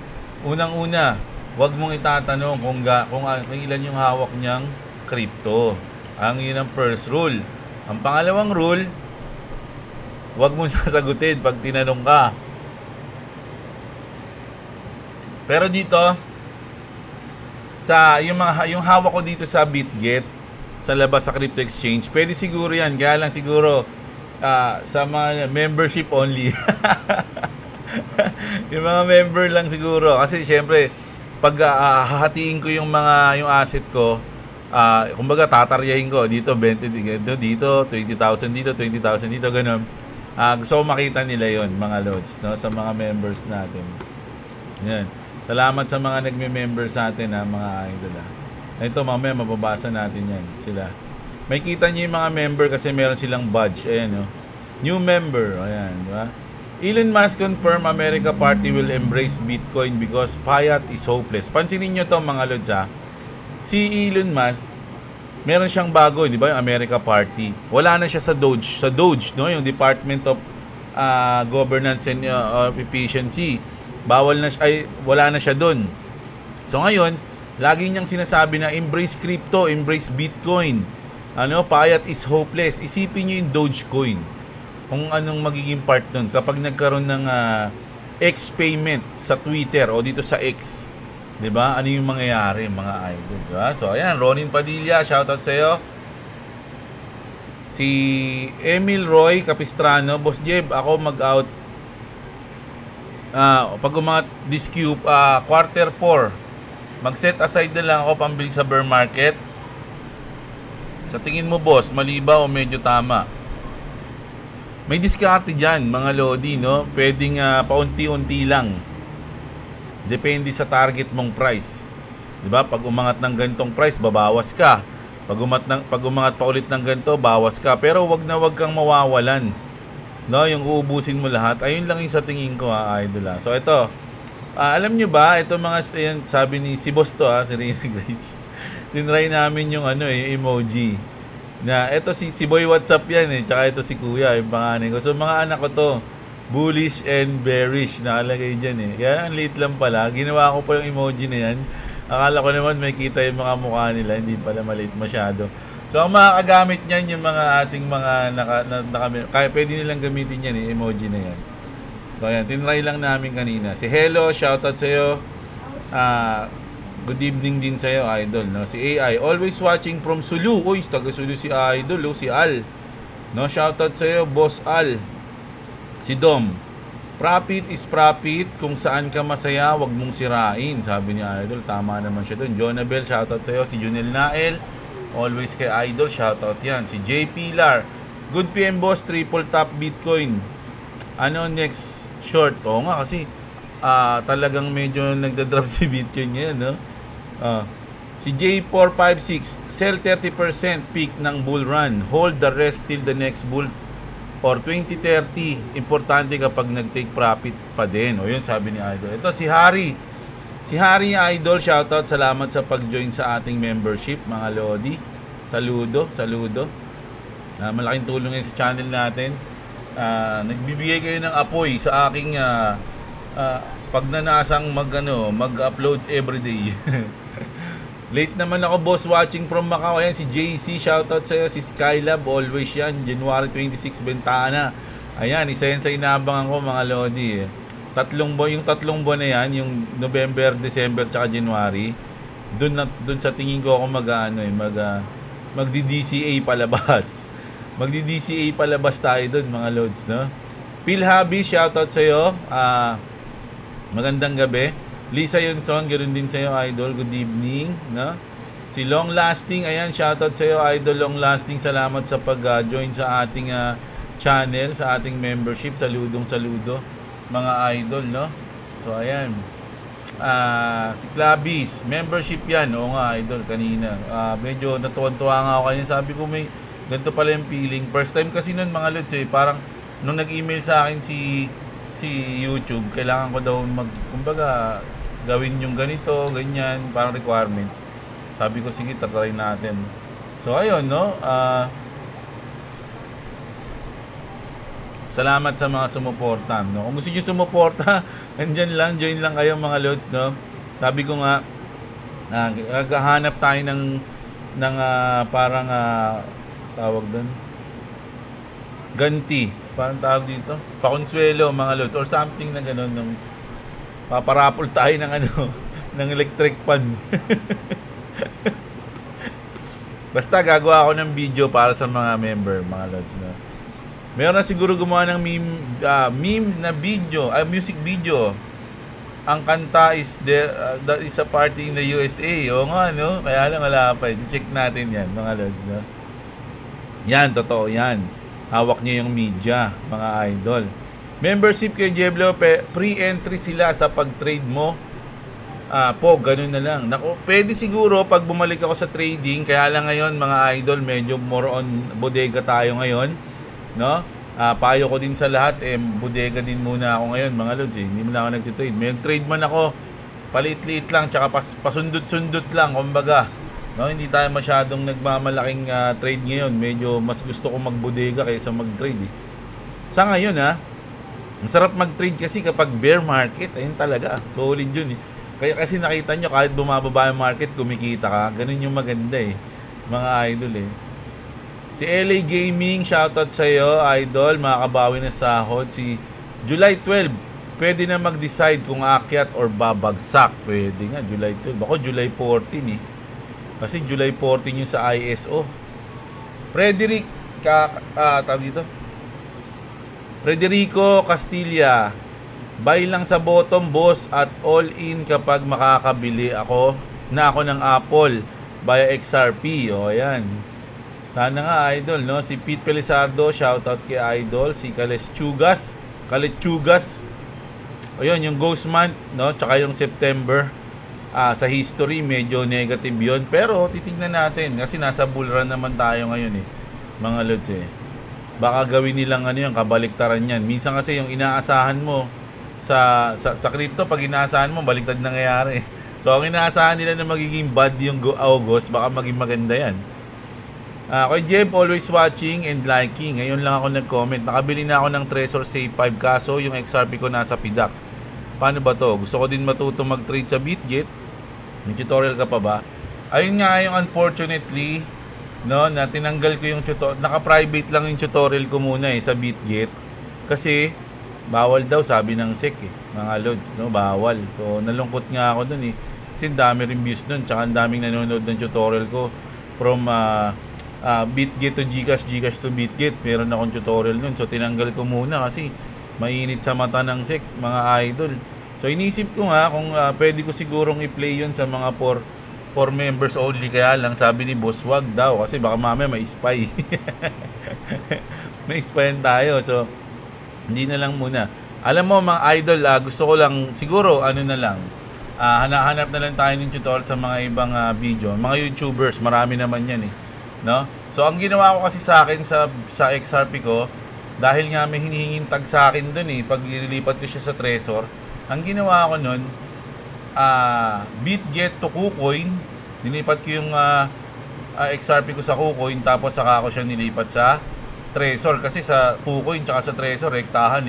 S1: Unang-una, huwag mong itatanong kung ilan yung hawak niyang crypto. Yun ang first rule. Ang pangalawang rule, huwag mong sasagutin pag tinanong ka. Pero dito, yung hawak ko dito sa BitGet, sa labas sa crypto exchange, pwede siguro yan. Kaya lang siguro, sa mga membership only. Yung mga member lang siguro. Kasi syempre, pag hahatiin ko yung asset ko, kumbaga tataryahin ko dito 20 dito 20,000 dito 20,000 dito ganun. So makita nila yon mga loads, no, sa mga members natin. Yan. Salamat sa mga nagme-member sa atin, mga idol. Ito mamaya mababasa natin yan sila. May kita niyo yung mga member kasi meron silang badge. Ayan, no. New member. Ayan, di ba? Elon Musk confirm America Party will embrace Bitcoin because fiat is hopeless. Pansinin nyo to mga lods, ha. Si Elon Musk, meron siyang bago, di ba, yung America Party. Wala na siya sa Doge, no, yung Department of Governance and Efficiency. Wala na siya doon. So ngayon, lagi niyang sinasabi na embrace crypto, embrace Bitcoin. Fiat is hopeless. Isipin niyo yung Dogecoin. Kung anong magiging part nun kapag nagkaroon ng X payment sa Twitter o dito sa X. 'Di ba? Ano yung mangyayari, mga idol, 'di ba? So ayan, Ronin Padilla, shoutout sa iyo. Si Emil Roy Capistrano, Boss Jeb, ako mag-out pag umangat this cube, quarter 4, mag-set aside na lang ako pambili sa bear market. Sa tingin mo, boss, mali ba o medyo tama? May diskarte dyan, mga lodi, no? Pwedeng paunti-unti lang. Depende sa target mong price. Diba? Pag umangat ng ganitong price, babawas ka. Pag umangat pa ulit ng ganito, bawas ka. Pero wag kang mawawalan. No, yung uubusin mo lahat. Ayun lang yung sa tingin ko, idol. So ito, alam nyo ba, ito mga sabi ni si boss to, si Rina Grace. Tinry namin yung emoji. Na ito si Boy WhatsApp yan tsaka ito si Kuya, yung panganay ko. So mga anak ko to, bullish and bearish nakalagay diyan Kaya ang late lang pala. Ginawa ko pa yung emoji na yan. Akala ko naman may kita yung mga mukha nila, hindi pala maliit masyado. So, ang makakagamit niyan yung mga ating mga kaya pwede nilang gamitin yan, emoji na yan. So, ayan, tinry lang namin kanina. Si Hello, shoutout sa'yo. Good evening din sa'yo, idol. No? Si AI, always watching from Sulu. Uy, taga Sulu si idol, si Al. No, shoutout sa'yo, Boss Al. Si Dom, profit is profit. Kung saan ka masaya, wag mong sirain. Sabi ni idol, tama naman siya doon. Jonabel, shoutout sa'yo. Si Junel Nael, always kay idol, shoutout yan. Si J. Pilar, good PM boss, triple top Bitcoin. Next short? Oo nga kasi talagang medyo nagda-drop si Bitcoin ngayon, no? Si J456, sell 30% peak ng bull run, hold the rest till the next bull or 2030. Importante kapag nag-take profit pa din. O yun, sabi ni idol. Ito si Harry. Si Harry Idol, shoutout, salamat sa pag-join sa ating membership, mga lodi. Saludo. Malaking tulong yan sa channel natin. Nagbibigay kayo ng apoy sa aking pagnanasang mag-upload everyday. Late naman ako, boss, watching from Macau. Ayan, si JC, shoutout sa'yo. Si Skylab, always yan. January 26, Bentana. Ayan, isa yan sa inaabangan ko, mga lodi. Yung tatlong buwan na yan, yung November, December, tsaka January, dun sa tingin ko ako magdi-DCA palabas. Magdi-DCA palabas tayo dun, mga loads, no? Phil Habi, shoutout sa'yo. Magandang gabi. Lisa Yunson, ganoon din sa'yo, idol. Good evening, no? Si Long Lasting, ayan, shoutout sa'yo, idol. Long Lasting, salamat sa pag-join sa ating channel, sa ating membership. Saludo, mga idol, no? So, ayan. Si Clabis, membership yan. Oo nga, idol, kanina. Medyo natuwan-tuwa nga ako kanina. Sabi ko, may ganito pala yung feeling. First time kasi nun, mga lods, parang nung nag-email sa akin si YouTube, kailangan ko daw kumbaga gawin yung ganito, ganyan, parang requirements. Sabi ko, sige, tatry natin. So, ayun, no? Salamat sa mga sumuporta, no? Kung gusto nyo sumuporta, andyan lang, join lang kayo mga lods, no? Sabi ko nga, gaghanap tayo ng parang tawag doon, ganti, parang tawag dito, pakonsuelo mga lods, or something na gano'n, ng paparapol tayo ng ng electric pan. Basta gagawa ako ng video para sa mga member, mga lods, no? Meron na siguro gumawa ng meme na video, music video. Ang kanta is there, that is a party in the USA. O nga, no? Kaya lang wala pa. Check natin yan, mga lods, no? Yan, totoo yan. Hawak niya yung media, mga idol. Membership kay Jeblo, pre-entry sila sa pag-trade mo. Ganun na lang. Naku, pwede siguro pag bumalik ako sa trading, kaya lang ngayon, mga idol, medyo more on bodega tayo ngayon, no? Payo ko din sa lahat, bodega din muna ako ngayon, mga lods, hindi mo na ako nagtitrade. May trade man ako, palit-liit lang, tsaka pasundot-sundot lang, kumbaga, no? Hindi tayo masyadong nagmamalaking trade ngayon. Medyo mas gusto ko magbodega kaysa mag-trade, eh. Sa ngayon, ang sarap mag-trade kasi kapag bear market, ayun talaga, solid yun, eh. Kaya kasi nakita nyo, kahit bumababa yung market, kumikita ka, ganun yung maganda, eh, mga idol, eh. Si LA Gaming, shoutout sa iyo, idol, makakabawi na sahod. Si July 12, pwede na mag-decide kung aakyat or babagsak. Pwede nga, July 12. Ako, July 14, eh. Kasi July 14 yung sa ISO. Frederico Castilla, buy lang sa bottom, boss, at all in kapag makakabili ako ng Apple via XRP. O, ayan. Sana nga, idol, no? Si Pete Pelizardo, shoutout kay idol. Si Kalechugas. O yun, yung Ghost Month, no? Tsaka yung September. Sa history, medyo negative yun. Pero, titignan natin. Kasi nasa bull run naman tayo ngayon, eh. Mga lods, eh. Baka gawin nilang yung kabaliktaran yan. Minsan kasi yung inaasahan mo sa crypto, pag inaasahan mo, baliktad nangyayari. So, ang inaasahan nila na magiging bad yung August, baka maging maganda yan. Kay Jeb, always watching and liking. Ngayon lang ako nag-comment. Nakabili na ako ng Trezor Safe 5, kaso yung XRP ko nasa PDAX. Paano ba to? Gusto ko din matuto mag-trade sa BitGet. May tutorial ka pa ba? Ayun nga yung unfortunately, no, na tinanggal ko yung tutorial. Naka-private lang yung tutorial ko muna, sa BitGet. Kasi bawal daw, sabi ng SEC, mga lods, no? Bawal. So nalungkot nga ako dun, kasi dami rin views dun, tsaka ang daming nanonood ng tutorial ko from BitGet to Gcash, Gcash to BitGet. Meron akong tutorial nun, so tinanggal ko muna kasi mainit sa mata ng SEC, mga idol. So inisip ko nga kung pwede ko sigurong i-play yun sa mga for members only. Kaya lang sabi ni boss, wag daw kasi baka mamaya may spy. May spyan tayo, so hindi na lang muna. Alam mo mga idol, gusto ko lang siguro na lang, hanahanap na lang tayo ng tutorial sa mga ibang video. Mga YouTubers, marami naman yan, no? So ang ginawa ko kasi sa akin sa XRP ko, dahil nga may hinihingin tag sa akin doon, pag ililipat ko siya sa Trezor, ang ginawa ko noon, BitGet to KuCoin, nilipat ko yung XRP ko sa KuCoin, tapos saka ko siya nilipat sa Trezor, kasi sa KuCoin tsaka sa Trezor rektahan,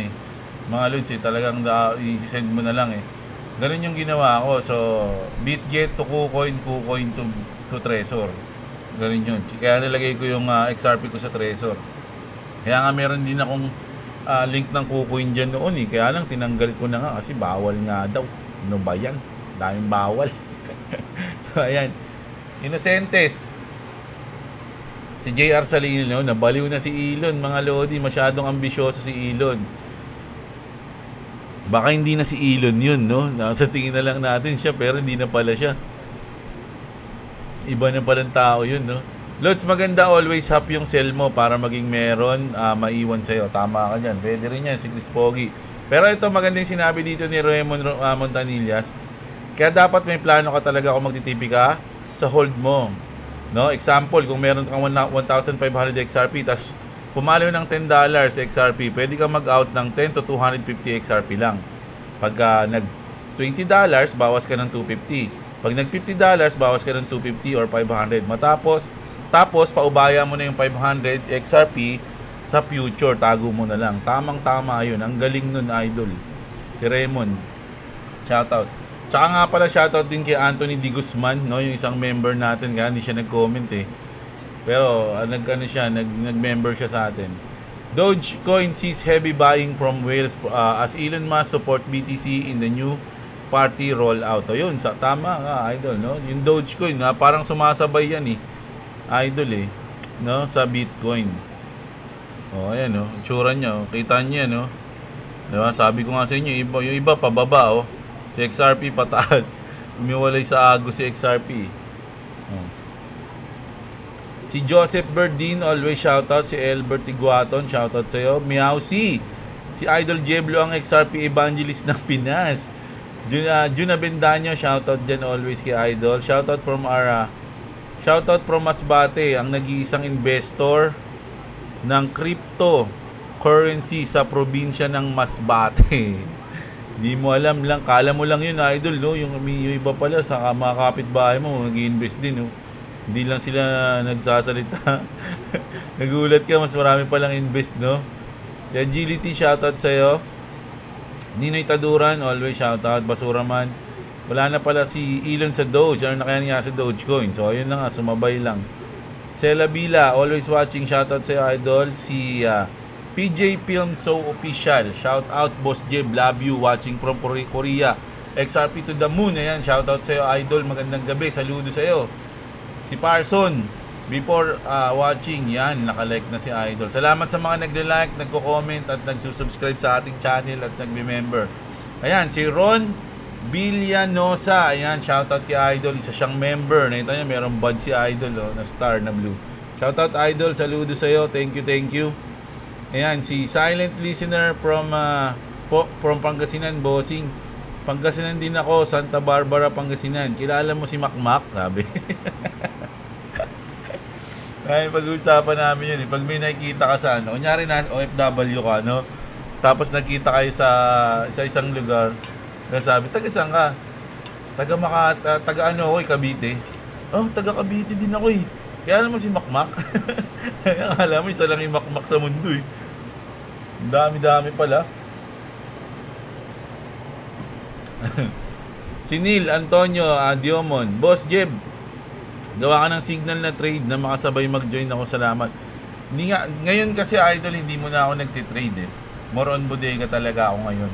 S1: mga lods, talagang i-send mo na lang, ganun yung ginawa ko. So BitGet to KuCoin, KuCoin to Trezor, ganun yun. Kaya nilagay ko yung XRP ko sa Trezor. Kaya nga meron din akong link ng KuCoin dyan noon, kaya lang tinanggal ko na nga kasi bawal nga daw. Ano ba yan? Daming bawal. So ayan, Innocentes, si JR Salino, nabaliw na si Elon, mga lodi. Masyadong ambisyoso si Elon. Baka hindi na si Elon yun, no? Nasa tingin na lang natin siya, pero hindi na pala siya. Iba na palang tao yun, no? Lods, maganda always hap yung sell mo para maging meron maiwan sa'yo. Tama ka dyan. Pwede rin yan, si Chris Pogi. Pero ito, maganda yung sinabi dito ni Raymond Montanillas. Kaya dapat may plano ka talaga kung magtitipi ka sa hold mo, no? Example, kung meron kang 1,500 XRP, tas pumalo ng $10 XRP, pwede ka mag-out ng 10 to 250 XRP lang. Pagka nag $20, bawas ka ng 250. Pag nag $50, bawas ka ng 250 or 500. Tapos paubaya mo na yung 500 XRP sa future, tago mo na lang. Tamang-tama yun. Ang galing nun, idol. Si Raymond. Shoutout. Tsaka nga pala, shoutout din kay Anthony D. Guzman, no? Yung isang member natin, kaya hindi siya nag-comment eh. Pero nag-member siya sa atin. Dogecoin sees heavy buying from whales as Elon Musk support BTC in the new party rollout. O yun, tama nga, idol, no? Yung Dogecoin, parang sumasabay yan eh. Idol eh, no? Sa Bitcoin. O, ayan, no? Itsura niya, oh. Kita niya, no? Diba? Sabi ko nga sa inyo, yung iba pababa, oh. Si XRP pataas. Umiwalay sa agos si XRP. Oh. Si Joseph Berdin, always shoutout. Si Elbert Iguaton, shoutout sa'yo. Miausi. Si Idol Jeblo ang XRP evangelist ng Pinas. Juna Bendaño, shoutout dyan always kay Idol. Shoutout from Masbate, ang nag-iisang investor ng cryptocurrency sa probinsya ng Masbate. Hindi mo alam lang, kala mo lang yun, idol, no? Yung iba pala sa mga kapitbahay mo, nag-i-invest din, no? Hindi lang sila nagsasalita. Nagulat ka, mas marami palang invest, no? Si Agility, shoutout sa'yo. Ninoy Taduran, always shoutout. Basura man. Wala na pala si Elon sa Doge. Ano na kaya niya sa Dogecoin? So, ayun na nga, sumabay lang. Sela Bila, always watching. Shoutout sa'yo, idol. Si PJ Film So Official. Shoutout, Boss Jeb. Love you. Watching from Korea. XRP to the moon. Ayan, shoutout sa'yo, idol. Magandang gabi. Saludo sa'yo. Si Parson, before watching, yan, nakalike na si idol. Salamat sa mga nagle-like, nagko-comment at nagsusubscribe sa ating channel at nagme-member. Ayan, si Ron Villanosa. Ayan, shoutout kay idol. Isa siyang member. Nakita niyo, merong badge si idol, oh, na star na blue. Shoutout, idol. Saludo sa'yo. Thank you. Ayan, si silent listener from Pangasinan, bossing. Pangasinan din ako, Santa Barbara, Pangasinan. Kilala mo si Makmak? Sabi. Ay, pag-uusapan namin yun. Pag may nakikita ka sa kunyari na OFW ka, no? Tapos nakita kayo sa isang lugar. Sabi, taga-saan ka? Taga ano ako, Cavite. Oh, taga Cavite din ako eh. Kaya alam mo si Makmak? Alam mo, isa lang yung Makmak sa mundo eh. Dami-dami pala. Si Neil Antonio Diomon, Boss Jeb, gawa ka ng signal na trade na makasabay mag-join ako. Salamat. Ngayon kasi, idol, hindi mo na ako nagtitrade eh. More on bodega talaga ako ngayon.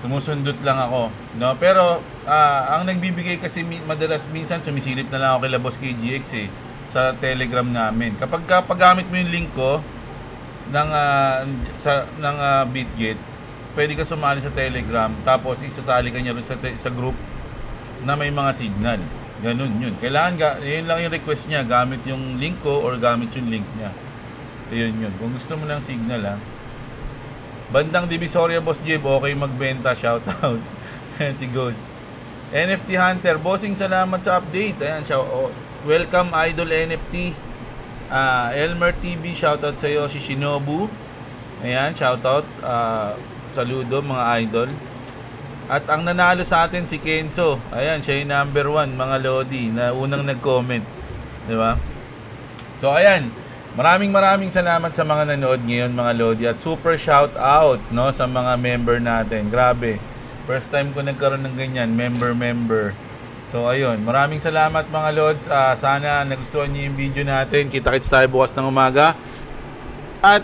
S1: Sumusundot lang ako, no? Pero ang nagbibigay kasi madalas minsan sumisilip na lang ako kay Boss KGX eh, sa Telegram namin. Kapag paggamit mo yung link ko ng Bitget, pwede ka sumali sa Telegram, tapos isasali ka niya rin sa group na may mga signal. Ganun yun. Kailangan, yun lang yung request niya, gamit yung link ko or gamit yung link niya. Yun. Kung gusto mo ng signal, ha. Bandang Divisoria, Boss Jeb, okay magbenta, shoutout. Ayan, si Ghost. NFT Hunter, bossing, salamat sa update. Ayan, welcome, Idol NFT. Elmer TV, shoutout sa iyo. Si Shinobu, ayan, shoutout. Saludo mga idol. At ang nanalo sa atin si Kenzo. Ayan, siya yung number 1, mga Lodi, na unang nag-comment, di ba? So ayan, maraming salamat sa mga nanood ngayon, mga Lodi, at super shoutout, no, sa mga member natin. Grabe, first time ko nagkaroon ng ganyan, member. So ayun, maraming salamat mga Lods. Sana nagustuhan niyo yung video natin. Kita-kits tayo bukas ng umaga. At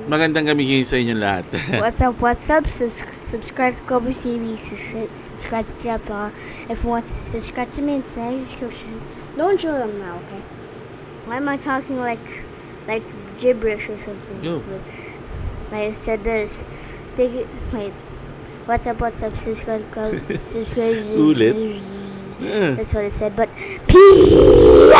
S1: magandang gabi sa inyo lahat.
S3: What's up? Subscribe to Global TV. Subscribe to Jeff. If you want to subscribe to me, it's in the description. Don't show them now, okay? Why am I talking like gibberish or something?
S1: Go.
S3: Like I said this. Wait. What's up? Subscribe.
S1: Ulit.
S3: That's what it said. But peace.